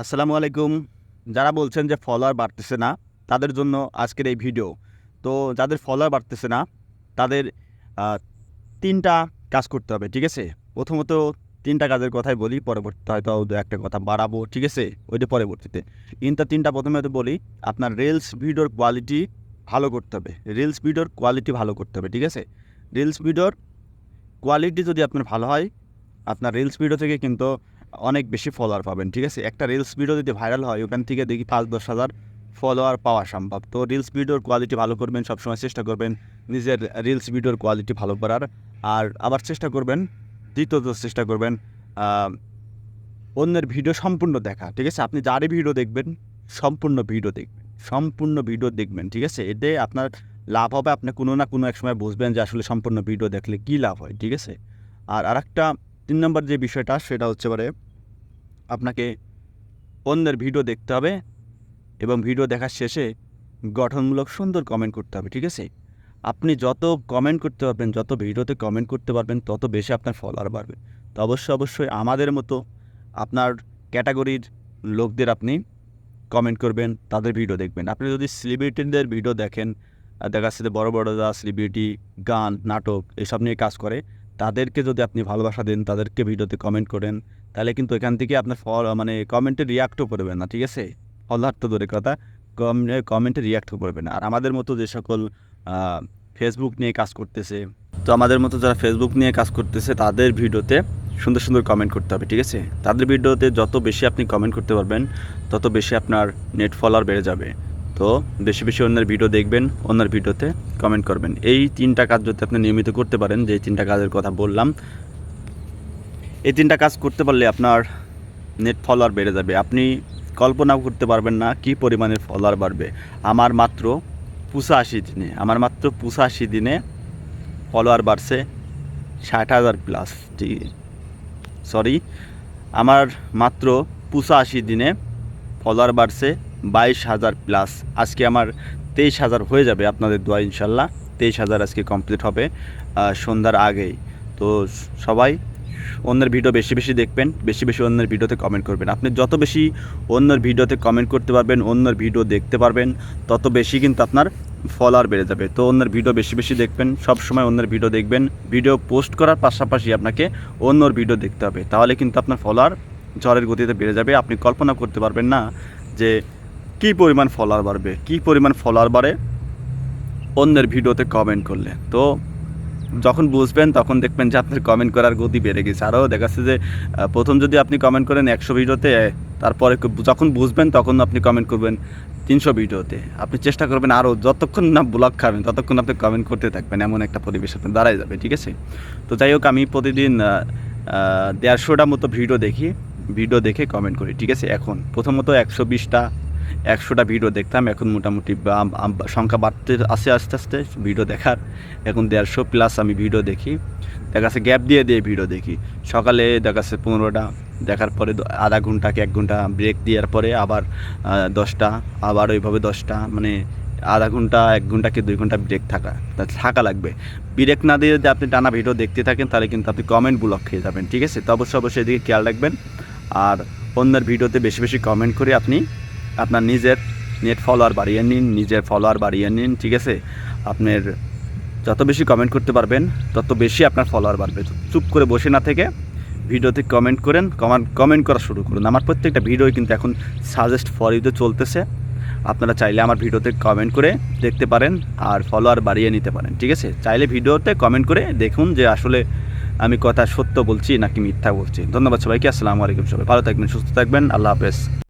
আসসালামু আলাইকুম। যারা বলছেন যে ফলোয়ার বাড়তেছে না, তাদের জন্য আজকের এই ভিডিও। তো যাদের ফলোয়ার বাড়তেছে না, তাদের আ ৩ টা কাজ করতে হবে, ঠিক আছে? প্রথমত ৩ টা কাজের কথাই বলি, পরবর্তীতে হয়তো ২-১ টা কথা বাড়াবো, ঠিক আছে? ওইটা পরবর্তীতে। ৩ টা প্রথমে বলি, আপনার রিলস ভিডিওর কোয়ালিটি ভালো করতে হবে। রিলস ভিডিওর কোয়ালিটি ভালো করতে হবে, ঠিক আছে? রিলস ভিডিওর কোয়ালিটি যদি আপনার ভালো হয়, আপনার রিলস ভিডিও থেকে কিন্তু অনেক বেশি ফলোয়ার পাবেন, ঠিক আছে? একটা রিলস ভিডিও যদি ভাইরাল হয়, ওখান থেকে দেখি ৫-১০ হাজার ফলোয়ার পাওয়া সম্ভব। তো রিলস ভিডিওর কোয়ালিটি ভালো করবেন, সবসময় চেষ্টা করবেন নিজের রিলস ভিডিওর কোয়ালিটি ভালো করার। আর আবার চেষ্টা করবেন, দ্বিতীয়ত চেষ্টা করবেন আ অন্যের ভিডিও সম্পূর্ণ দেখা, ঠিক আছে? আপনি যারই ভিডিও দেখবেন, সম্পূর্ণ ভিডিও দেখবেন। সম্পূর্ণ ভিডিও দেখবেন, ঠিক আছে? এতে আপনার লাভ হবে। আপনি কোনো না কোনো এক সময় বুঝবেন যে আসলে সম্পূর্ণ ভিডিও দেখলে কী লাভ হয়, ঠিক আছে? আর আরেকটা ৩ নম্বর যে বিষয়টা, সেটা হচ্ছে আপনাকে অন্যের ভিডিও দেখতে হবে এবং ভিডিও দেখার শেষে গঠনমূলক সুন্দর কমেন্ট করতে হবে, ঠিক আছে? আপনি যত কমেন্ট করতে পারবেন, যত ভিডিওতে কমেন্ট করতে পারবেন, তত বেশি আপনার ফলোয়ার বাড়বে। তো অবশ্যই আমাদের মতো আপনার ক্যাটাগরির লোকদের আপনি কমেন্ট করবেন, তাদের ভিডিও দেখবেন। আপনি যদি সেলিব্রিটিদের ভিডিও দেখেন, দেখা যাচ্ছে যে বড় যারা সেলিব্রিটি, গান, নাটক এসব নিয়ে কাজ করে, তাদেরকে যদি আপনি ভালোবাসা দেন, তাদেরকে ভিডিওতে কমেন্ট করেন, তাহলে কিন্তু এখান থেকে আপনার মানে কমেন্টে রিঅ্যাক্টও করবেন না, ঠিক আছে? ফলোয়ার তো দূরের কথা, কমেন্টে রিঅ্যাক্টও করবে না। আর আমাদের মতো যে সকল আ ফেসবুক নিয়ে কাজ করতেছে, তো আমাদের মতো যারা ফেসবুক নিয়ে কাজ করতেছে, তাদের ভিডিওতে সুন্দর কমেন্ট করতে হবে, ঠিক আছে? তাদের ভিডিওতে যত বেশি আপনি কমেন্ট করতে পারবেন, তত বেশি আপনার নেট ফলোয়ার বেড়ে যাবে। তো বেশি অন্যের ভিডিও দেখবেন, অন্যের ভিডিওতে কমেন্ট করবেন। এই ৩ টা কাজ যদি আপনি নিয়মিত করতে পারেন, যে ৩ টা কাজের কথা বললাম, এই ৩ টা কাজ করতে পারলে আপনার নেট ফলোয়ার বেড়ে যাবে। আপনি কল্পনাও করতে পারবেন না কী পরিমাণের ফলোয়ার বাড়বে। আমার মাত্র ৮৫ দিনে ফলোয়ার বাড়ছে ৬০,০০০ প্লাস। সরি, আমার মাত্র ৮৫ দিনে ফলোয়ার বাড়ছে ২২,০০০ প্লাস। আজকে আমার ২৩,০০০ হয়ে যাবে আপনাদের দোয়ায় ইনশাল্লাহ। ২৩,০০০ আজকে কমপ্লিট হবে সন্ধ্যার আগেই। তো সবাই অন্যের ভিডিও বেশি দেখবেন, বেশি অন্যের ভিডিওতে কমেন্ট করবেন। আপনি যত বেশি অন্যের ভিডিওতে কমেন্ট করতে পারবেন, অন্যের ভিডিও দেখতে পারবেন, তত বেশি কিন্তু আপনার ফলোয়ার বেড়ে যাবে। তো অন্যের ভিডিও বেশি দেখবেন, সবসময় অন্যের ভিডিও দেখবেন। ভিডিও পোস্ট করার পাশাপাশি আপনাকে অন্যর ভিডিও দেখতে হবে, তাহলে কিন্তু আপনার ফলোয়ার ঝড়ের গতিতে বেড়ে যাবে। আপনি কল্পনা করতে পারবেন না যে কী পরিমাণ ফলোয়ার বাড়বে, কী পরিমাণ ফলোয়ার বাড়ে অন্যের ভিডিওতে কমেন্ট করলে। তো যখন বুঝবেন, তখন দেখবেন যে আপনার কমেন্ট করার গতি বেড়ে গেছে। আরও দেখা যাচ্ছে যে প্রথম যদি আপনি কমেন্ট করেন ১০০ ভিডিওতে, তারপরে যখন বুঝবেন তখন আপনি কমেন্ট করবেন ৩০০ ভিডিওতে। আপনি চেষ্টা করবেন আরও যতক্ষণ না ব্লক খাবেন, ততক্ষণ আপনি কমেন্ট করতে থাকবেন। এমন একটা পরিবেশ আপনার দাঁড়ায় যাবে, ঠিক আছে? তো যাই হোক, আমি প্রতিদিন ১৫০টা মতো ভিডিও দেখে কমেন্ট করি, ঠিক আছে? এখন প্রথমত ১০০টা ভিডিও দেখতাম, এখন মোটামুটি সংখ্যা বাড়তে আসে আস্তে ভিডিও দেখার। এখন ১৫০ প্লাস আমি ভিডিও দেখি। দেখা যাচ্ছে গ্যাপ দিয়ে ভিডিও দেখি। সকালে দেখা যাচ্ছে ১৫টা দেখার পরে আধা ঘন্টা কি ১ ঘন্টা ব্রেক দেওয়ার পরে আবার ১০টা, আবার ওইভাবে 10টা, মানে আধা ঘন্টা, ১ ঘন্টা কি ২ ঘন্টা ব্রেক থাকা লাগবে। ব্রেক না দিয়ে যদি আপনি টানা ভিডিও দেখতে থাকেন, তাহলে কিন্তু আপনি কমেন্ট ব্লক খেয়ে যাবেন, ঠিক আছে? তো অবশ্যই এদিকে খেয়াল রাখবেন। আর অন্যের ভিডিওতে বেশি কমেন্ট করে আপনি আপনার নিজের নেট ফলোয়ার বাড়িয়ে নিন, ঠিক আছে? আপনার যত বেশি কমেন্ট করতে পারবেন, তত বেশি আপনার ফলোয়ার বাড়বে। চুপ করে বসে না থেকে ভিডিওতে কমেন্ট কমেন্ট করা শুরু করুন। আমার প্রত্যেকটা ভিডিওই কিন্তু এখন সাজেস্ট ফর ইউতে চলতেছে। আপনারা চাইলে আমার ভিডিওতে কমেন্ট করে দেখতে পারেন আর ফলোয়ার বাড়িয়ে নিতে পারেন, ঠিক আছে? চাইলে ভিডিওতে কমেন্ট করে দেখুন যে আসলে আমি কথা সত্য বলছি নাকি মিথ্যা বলছি। ধন্যবাদ সবাইকে। আসসালামু আলাইকুম। সবাই ভালো থাকবেন, সুস্থ থাকবেন। আল্লাহ হাফেজ।